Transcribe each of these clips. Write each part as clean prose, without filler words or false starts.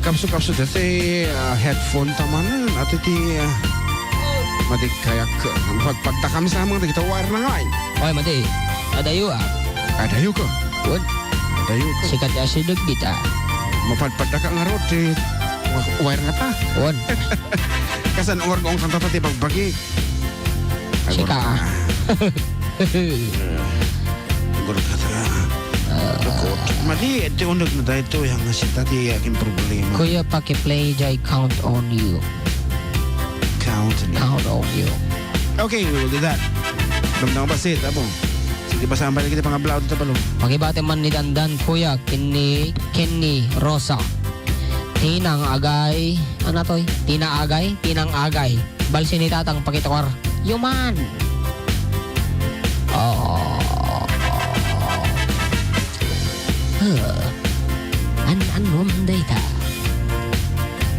Kapso-kapso dati headphone taman at iti madik kayak pagtakam sa mga kita wire na nga. Oy, mati. Adayo ah. Adayo ka. What? Adayo ka. Sikat ya si kita. Mapadpada ka nga rod wire nga ta. What? Kasan orgong kang tatati pagbagi. Sika ah. Guru kata. Madi ito undag na dahil ito yung nasita di aking problema. Kuya, paki-play jay count on you. Count on you. Okay, we will do that. Damdang ba sit, abo? Sige pa saan balik kita pang ablaw dito palo. Pagibate man ni Dandan, kuya, Kenny Rosa. Tinang agay, ano to'y? Tinang agay. Balsin ni tatang pakitawar. Yuman! An-anom data.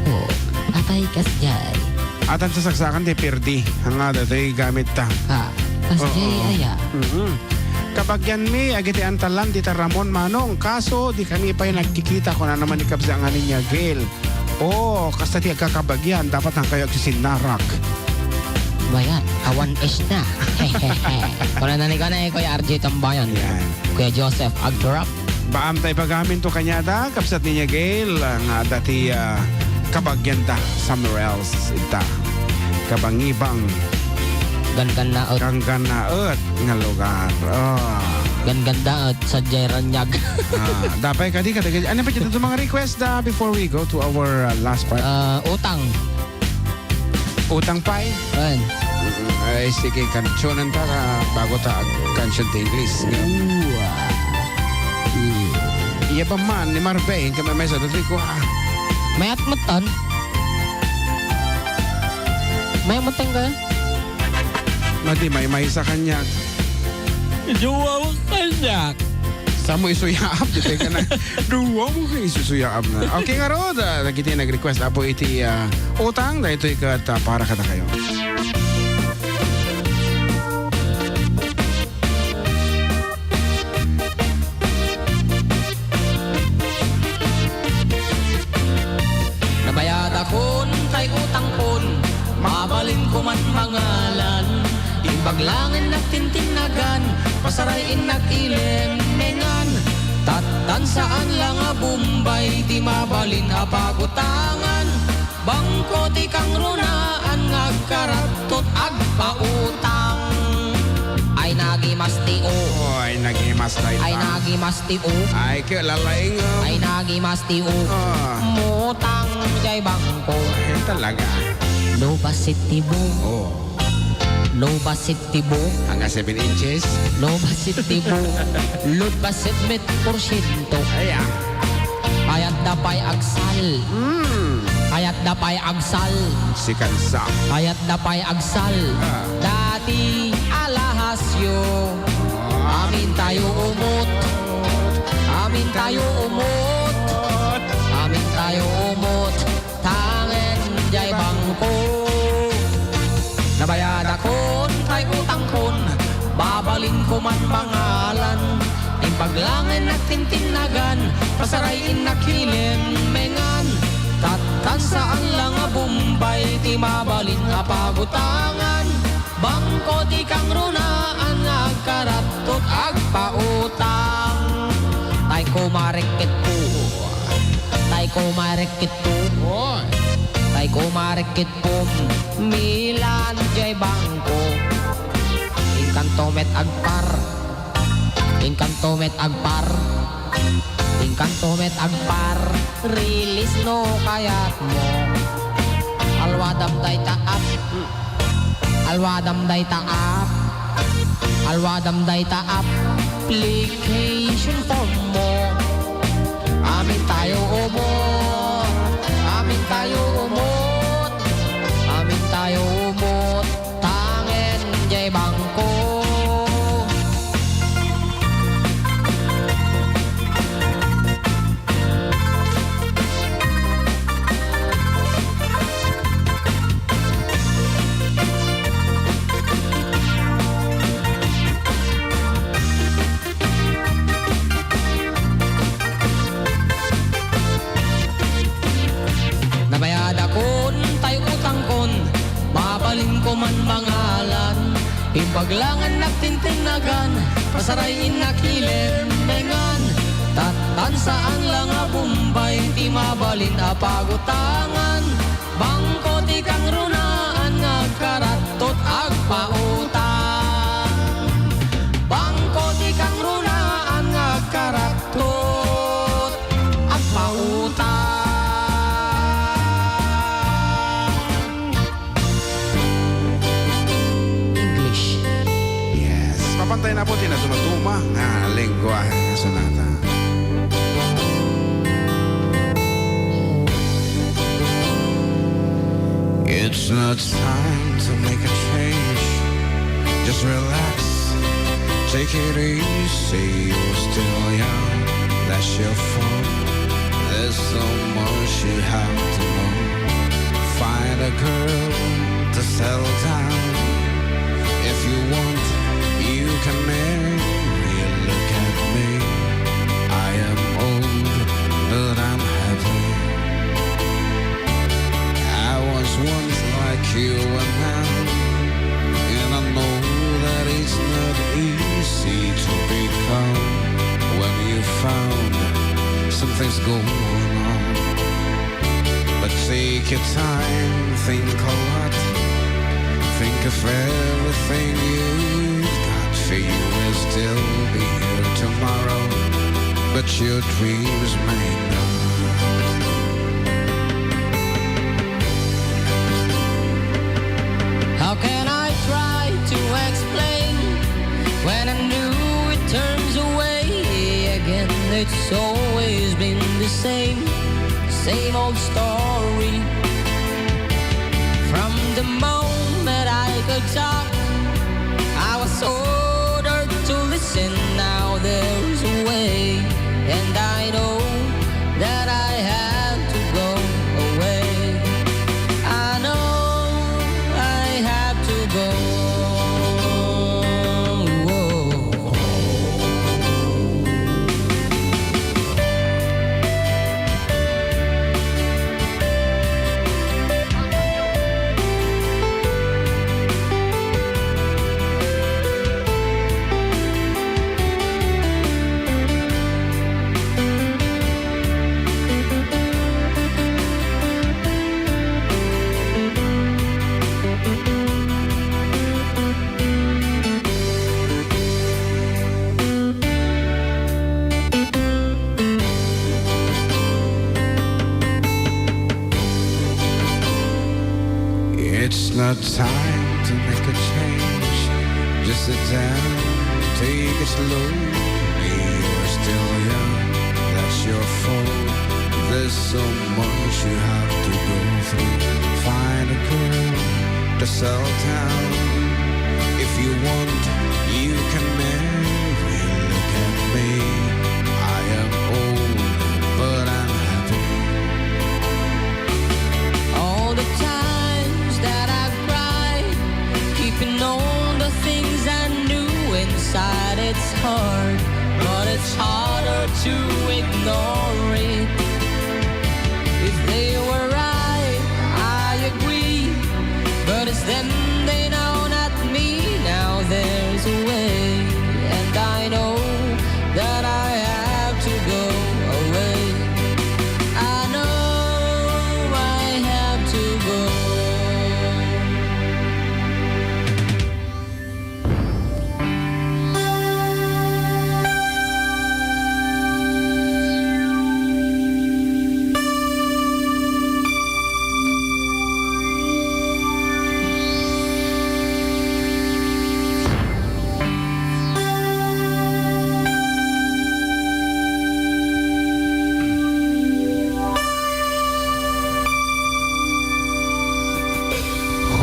Oh, patay kas jay. Atan sa saksakan di perdi. Hanga dato'y gamit ta. Kas jay aya. Kapag yan mi, agiti antalan di ta Ramon manong. Kaso, di kami pa'y nagkikita ko na naman ikap sa nganin niya, Gail. Kasta di kakabagyan, dapat nang kayo sinarak. Bayan, awan is na. Kuna na ni ka na Kuya RJ Tambayan. Yan. Kuya Joseph Agdorap. Baam tayo pagamin to kanya da, kapsat niya Gail, nga dati kabagyan da, somewhere else ita. Kabangibang. Gangan na Ganganaot nga lugar. Ganganda at sa Jeranyag. Dapat kadi kadi. Ano pa dito mga request before we go to our last part? Utang. Utang pay? Ayan. Ay, sige, kansyonan ta bago ta kansyon ta English. Iya pa man, ni Marbe, kami may sa dati ko. May atmatan? May atmatan ka? Madi, may isa kanya. Jowa mo kanya. Sa mo isuyaap, dito ka na. Duwa mo ka isusuyaap na. Okay nga Rod, nagiti nag-request apo iti utang, na ito ikat para kada kayo. Nabayad akon, kay utang kon, mabalin ko man mangalan. Ibaglangin na tintinagan, pasarayin na kilemengan. Tatan saan lang a Bombay, di mabalin a pagutangan. Bangko ti kang runaan, ngagkaratot agpautang. Ay nagimasti o. Ay nagimastay ta. Ay nagimasti o. Ay kilalaing. Ay nagimasti o. Mutang jay bangko. Ay talaga. Lobasit tibo. Lobasit tibo. Hanggang 7 inches. Lobasit tibo. Lobasit met porsyento. Ayan. Ayat dapay agsal. Ayat dapay agsal. Si Kansa. Ayat dapay agsal. Dati alahasyo. Amin tayo umot. Amin tayo umot. Amin tayo umot. Tangen jay bangko. Nabayad akon, kay utang kon, babalin ko man pangalan. Ipaglangin at tintinagan, pasarayin na kilemengan. Tatan saan lang a Bombay, ti mabalin nga pagutangan. Bangko ti kang runaan, agkaratot agpautang. Tay ko marikit po, tay ko marikit po. Tay ko marikit po, Milan jay bangko. Inkanto met agpar, inkanto met agpar, inkanto met agpar. Release no kayat mo. Alwadam day taap, alwadam day taap, alwadam day taap. Application form mo. Amin tayo umot, amin tayo umot, amin tayo umot, tangen jay bangko. Aglangan nagtintinagan, pasarayin nakilembengan. Tatansaan lang a bumbay, ti mabalin a pagutangan. Bangko ti kang runaan, agkaratot agpautang. Bangko ti kang runaan, agkaratot agpautang. English. Yes. Papantay na po tinatuma-tuma nga lengguwahe nga sonata. It's not time to make a change. Just relax, take it easy. You're still young, that's your fault. There's so much you have to know. Find a girl to settle down. If you want, you can marry. Look at me, I am old, but I'm happy. I was once like you and now, and I know that it's not easy to become when you found something's going on. But take your time, think a lot, think of everything you've got. For you will still be here tomorrow, but your dreams may not. How can I try to explain when I knew it turns away again? It's always been the same old story. From the moment I could talk, I was ordered to listen. Now there's a way, and I know that I have to go away. I know I have to go. It's not time to make a change. Just sit down, take it slowly. You're still young, that's your fault. There's so much you have to go through. Find a girl to settle down. If you want, you can marry. Look at me, I am old, but I'm happy. All the times that I've cried, keeping on the things I knew inside, it's hard, but it's harder to ignore it. If they were right, I agree, but it's them, they know, not me. Now there's a way, and I know that I have to go away. I know I have to go.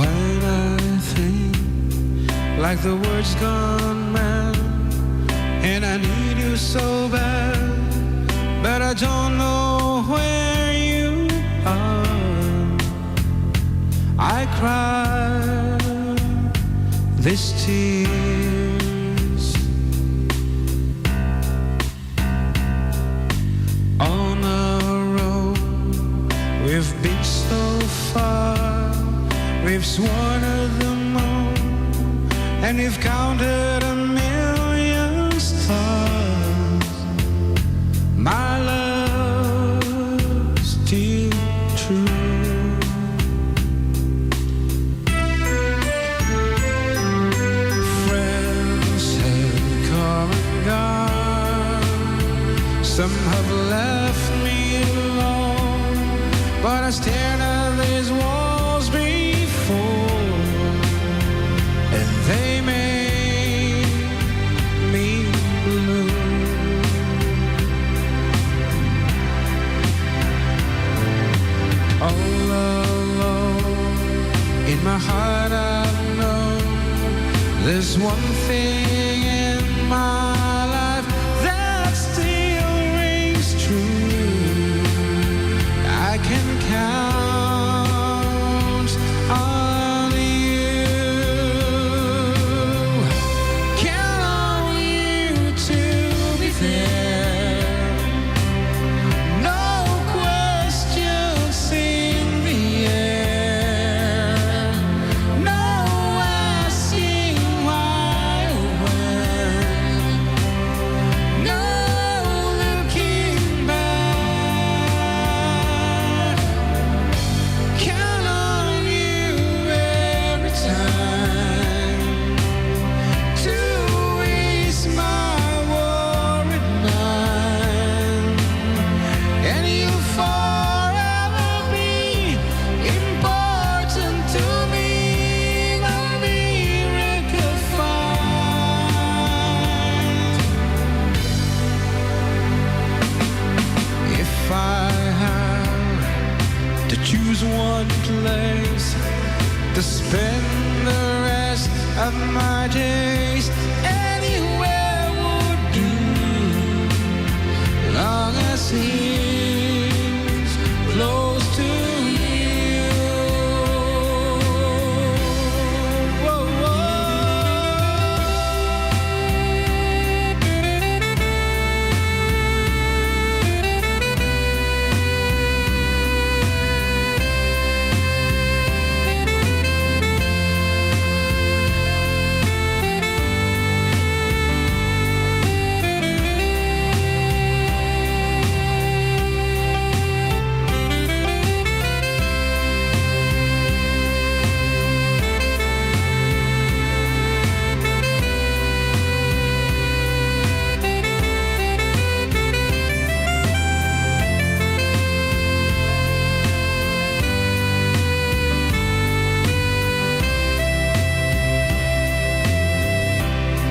When I think like the world's gone mad, and I need you so bad, but I don't know where you are. I cry these tears on a road we've been so far. We've sworn of the moon, and we've counted a million stars. My love's still true. Friends have come and gone. Some have left me alone, but I stared at these walls before, and they made me blue. All alone in my heart I know there's one thing in my life that still rings true. I can count on you. Count on you to be there. No questions in the air. No asking why or when. No looking back. Count on you every time to ease my worried mind, and you'll forever be important to me, my miracle find. If I have to choose one place to spend the rest of my days, anywhere would do, long as it's close to you. Whoa,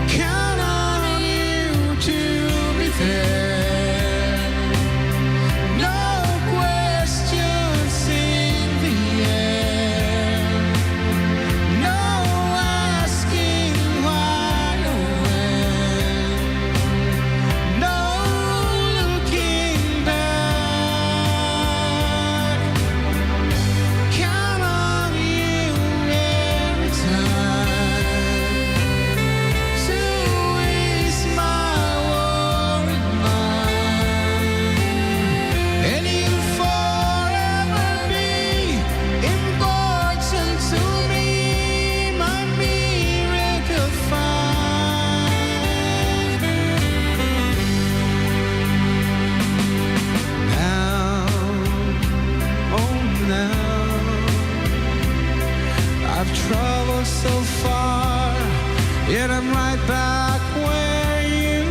count on you to be there. No questions in the air. No asking why or when. No looking back. Count on you every time to ease my worried mind, and you'll forever be important to me, my miracle find. Now, oh now, I've traveled so far, yet I'm right back where you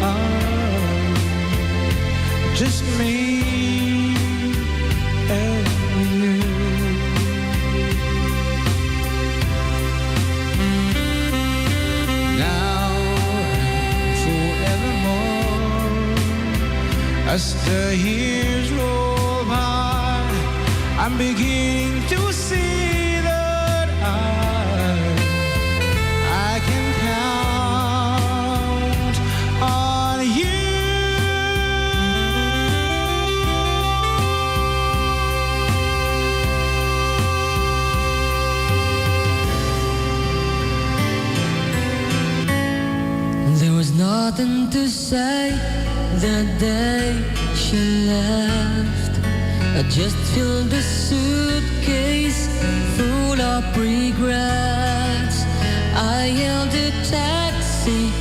are. Just me and you. Now, forevermore, as the years roll by, I'm beginning to see that I can count on you. There was nothing to say the day she left. I just filled the suitcase full of regrets. I hailed a taxi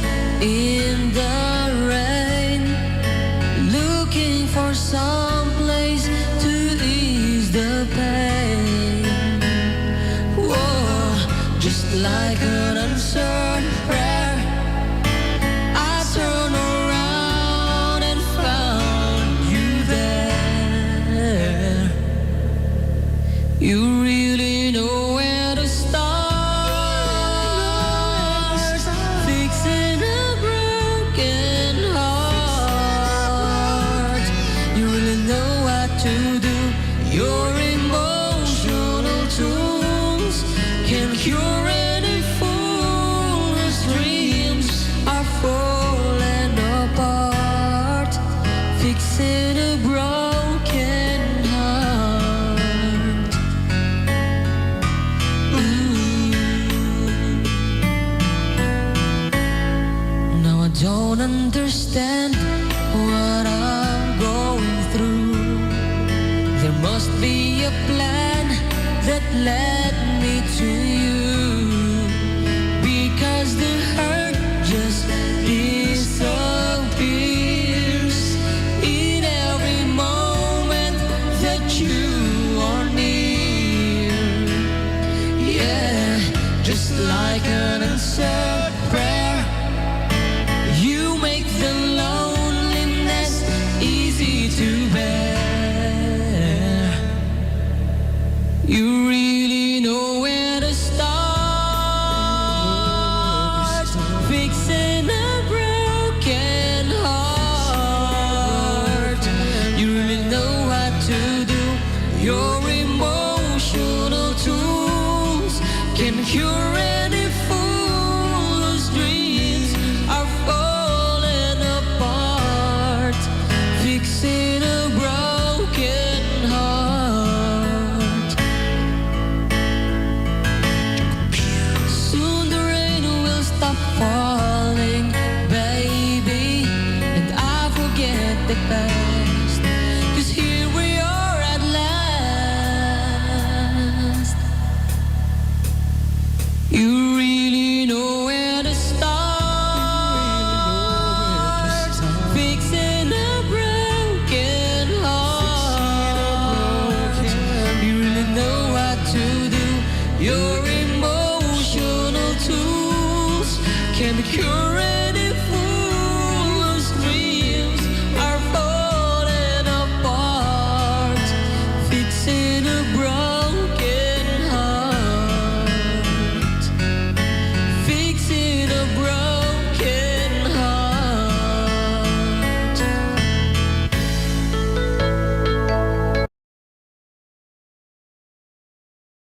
in the rain, looking for some place to ease the pain. Whoa, just like an answered prayer, I turned around and found you there. You really know where to start, fixing a broken heart. You really know what to do. Your emotional tools can cure any fool whose dreams are falling apart, fixing a broken heart. Now I don't understand what I'm going through. There must be a plan that led me to you, because the hurt just disappears in every moment that you are near. Yeah, just like an answered prayer, you make the loneliness easy to bear.